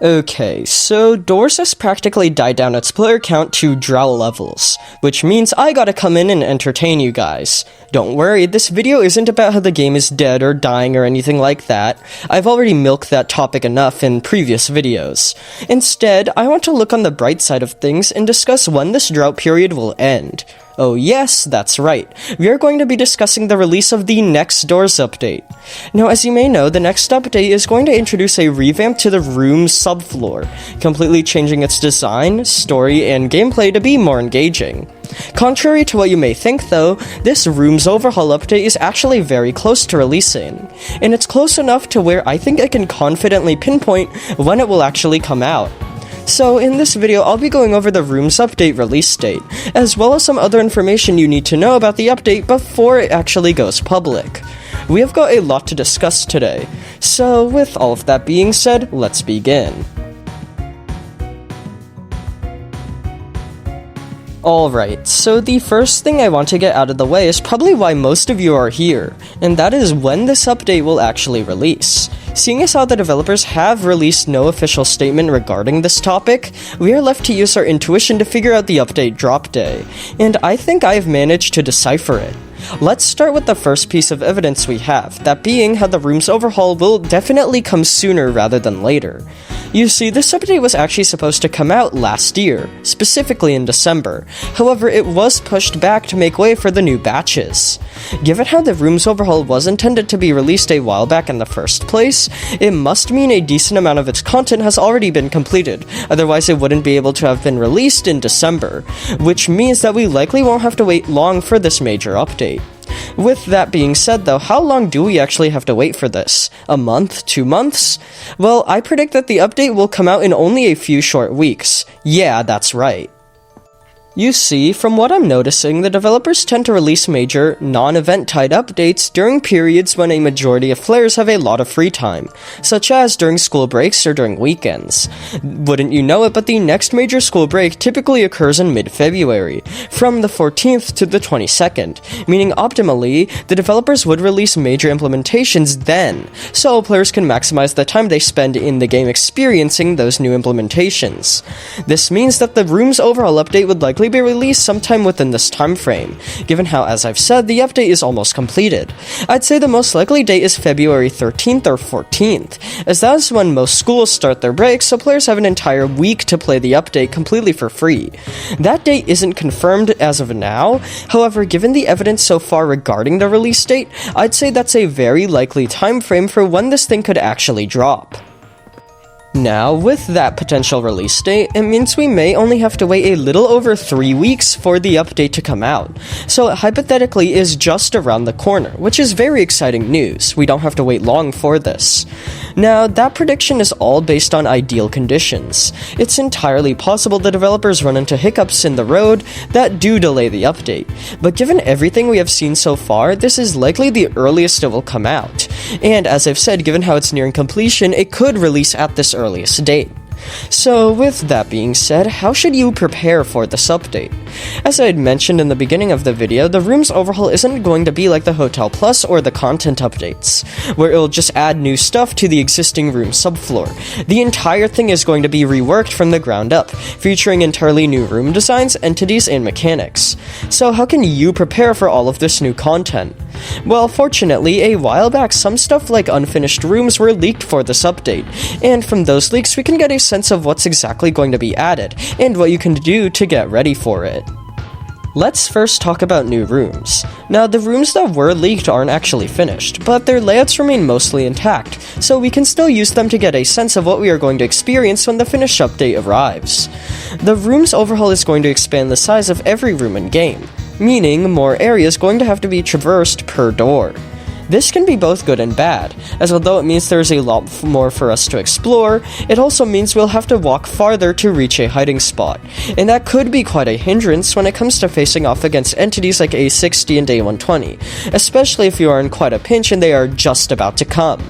Okay, so Doors has practically died down its player count to drow levels, which means I gotta come in and entertain you guys. Don't worry, this video isn't about how the game is dead or dying or anything like that. I've already milked that topic enough in previous videos. Instead, I want to look on the bright side of things and discuss when this drought period will end. Oh yes, that's right. We are going to be discussing the release of the next Doors update. Now, as you may know, the next update is going to introduce a revamp to the room subfloor, completely changing its design, story, and gameplay to be more engaging. Contrary to what you may think though, this room's overhaul update is actually very close to releasing, and it's close enough to where I think I can confidently pinpoint when it will actually come out. So in this video, I'll be going over the room's update release date, as well as some other information you need to know about the update before it actually goes public. We have got a lot to discuss today, so with all of that being said, let's begin. Alright, so the first thing I want to get out of the way is probably why most of you are here, and that is when this update will actually release. Seeing as how the developers have released no official statement regarding this topic, we are left to use our intuition to figure out the update drop day, and I think I've managed to decipher it. Let's start with the first piece of evidence we have, that being how the room's overhaul will definitely come sooner rather than later. You see, this update was actually supposed to come out last year, specifically in December. However, it was pushed back to make way for the new batches. Given how the room's overhaul was intended to be released a while back in the first place, it must mean a decent amount of its content has already been completed, otherwise it wouldn't be able to have been released in December, which means that we likely won't have to wait long for this major update. With that being said though, how long do we actually have to wait for this? A month? 2 months? Well, I predict that the update will come out in only a few short weeks. Yeah, that's right. You see, from what I'm noticing, the developers tend to release major, non-event tied updates during periods when a majority of players have a lot of free time, such as during school breaks or during weekends. Wouldn't you know it, but the next major school break typically occurs in mid-February, from the 14th to the 22nd, meaning optimally, the developers would release major implementations then, so players can maximize the time they spend in the game experiencing those new implementations. This means that the room's overall update would likely be released sometime within this time frame, given how, as I've said, the update is almost completed. I'd say the most likely date is February 13th or 14th, as that is when most schools start their breaks, so players have an entire week to play the update completely for free. That date isn't confirmed as of now, however, given the evidence so far regarding the release date, I'd say that's a very likely time frame for when this thing could actually drop. Now, with that potential release date, it means we may only have to wait a little over 3 weeks for the update to come out, so it hypothetically is just around the corner, which is very exciting news. We don't have to wait long for this. Now, that prediction is all based on ideal conditions. It's entirely possible the developers run into hiccups in the road that do delay the update, but given everything we have seen so far, this is likely the earliest it will come out, and as I've said, given how it's nearing completion, it could release at this earliest date. So, with that being said, how should you prepare for this update? As I had mentioned in the beginning of the video, the room's overhaul isn't going to be like the Hotel Plus or the content updates, where it'll just add new stuff to the existing room subfloor. The entire thing is going to be reworked from the ground up, featuring entirely new room designs, entities, and mechanics. So how can you prepare for all of this new content? Well, fortunately, a while back, some stuff like unfinished rooms were leaked for this update, and from those leaks we can get a sense of what's exactly going to be added, and what you can do to get ready for it. Let's first talk about new rooms. Now, the rooms that were leaked aren't actually finished, but their layouts remain mostly intact, so we can still use them to get a sense of what we are going to experience when the finished update arrives. The room's overhaul is going to expand the size of every room in game, meaning more area is going to have to be traversed per door. This can be both good and bad, as although it means there's a lot more for us to explore, it also means we'll have to walk farther to reach a hiding spot, and that could be quite a hindrance when it comes to facing off against entities like A60 and A120, especially if you are in quite a pinch and they are just about to come.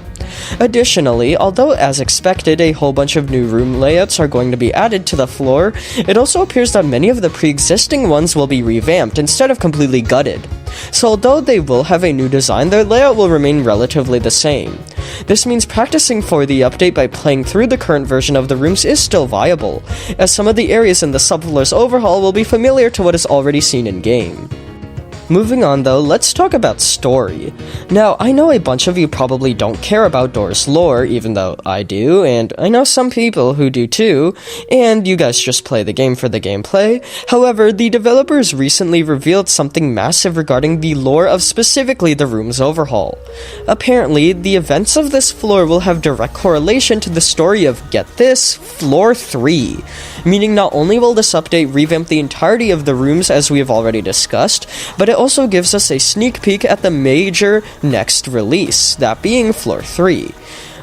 Additionally, although as expected a whole bunch of new room layouts are going to be added to the floor, it also appears that many of the pre-existing ones will be revamped instead of completely gutted. So although they will have a new design, their layout will remain relatively the same. This means practicing for the update by playing through the current version of the rooms is still viable, as some of the areas in the subfloor's overhaul will be familiar to what is already seen in-game. Moving on though, let's talk about story. Now, I know a bunch of you probably don't care about Doors lore, even though I do, and I know some people who do too, and you guys just play the game for the gameplay. However, the developers recently revealed something massive regarding the lore of specifically the room's overhaul. Apparently, the events of this floor will have direct correlation to the story of, get this, Floor 3. Meaning not only will this update revamp the entirety of the rooms as we have already discussed, but it also gives us a sneak peek at the major next release, that being Floor 3.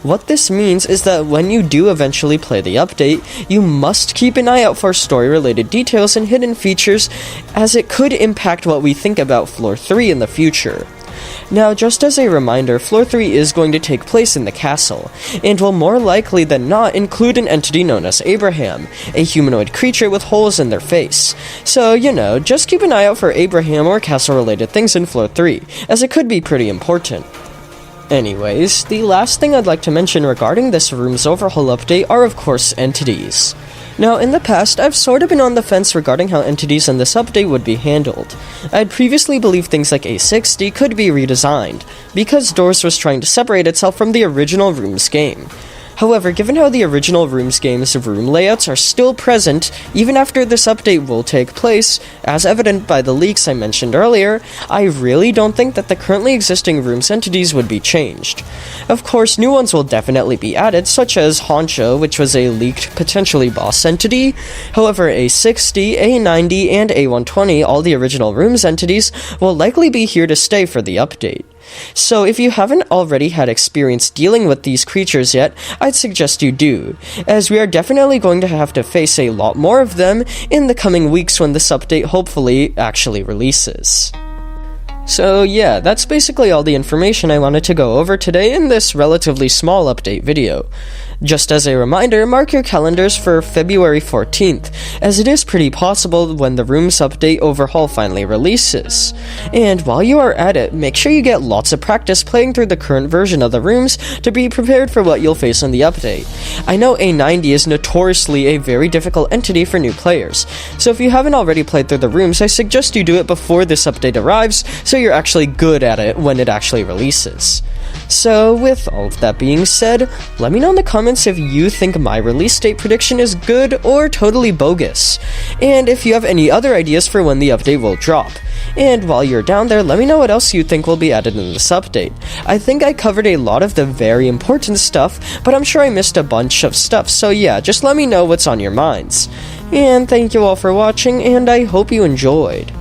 What this means is that when you do eventually play the update, you must keep an eye out for story-related details and hidden features, as it could impact what we think about Floor 3 in the future. Now, just as a reminder, Floor 3 is going to take place in the castle, and will more likely than not include an entity known as Abraham, a humanoid creature with holes in their face. So, you know, just keep an eye out for Abraham or castle-related things in Floor 3, as it could be pretty important. Anyways, the last thing I'd like to mention regarding this room's overhaul update are of course entities. Now, in the past, I've sort of been on the fence regarding how entities in this update would be handled. I'd previously believed things like A60 could be redesigned, because Doors was trying to separate itself from the original Rooms game. However, given how the original Rooms game's room layouts are still present, even after this update will take place, as evident by the leaks I mentioned earlier, I really don't think that the currently existing Rooms entities would be changed. Of course, new ones will definitely be added, such as Honcho, which was a leaked, potentially boss entity. However, A60, A90, and A120, all the original Rooms entities, will likely be here to stay for the update. So if you haven't already had experience dealing with these creatures yet, I'd suggest you do, as we are definitely going to have to face a lot more of them in the coming weeks when this update hopefully actually releases. So yeah, that's basically all the information I wanted to go over today in this relatively small update video. Just as a reminder, mark your calendars for February 14th, as it is pretty possible when the Rooms update overhaul finally releases. And while you are at it, make sure you get lots of practice playing through the current version of the Rooms to be prepared for what you'll face in the update. I know A90 is notoriously a very difficult entity for new players, so if you haven't already played through the Rooms, I suggest you do it before this update arrives, so you're actually good at it when it actually releases. So, with all of that being said, let me know in the comments if you think my release date prediction is good or totally bogus, and if you have any other ideas for when the update will drop. And while you're down there, let me know what else you think will be added in this update. I think I covered a lot of the very important stuff, but I'm sure I missed a bunch of stuff, so yeah, just let me know what's on your minds. And thank you all for watching, and I hope you enjoyed.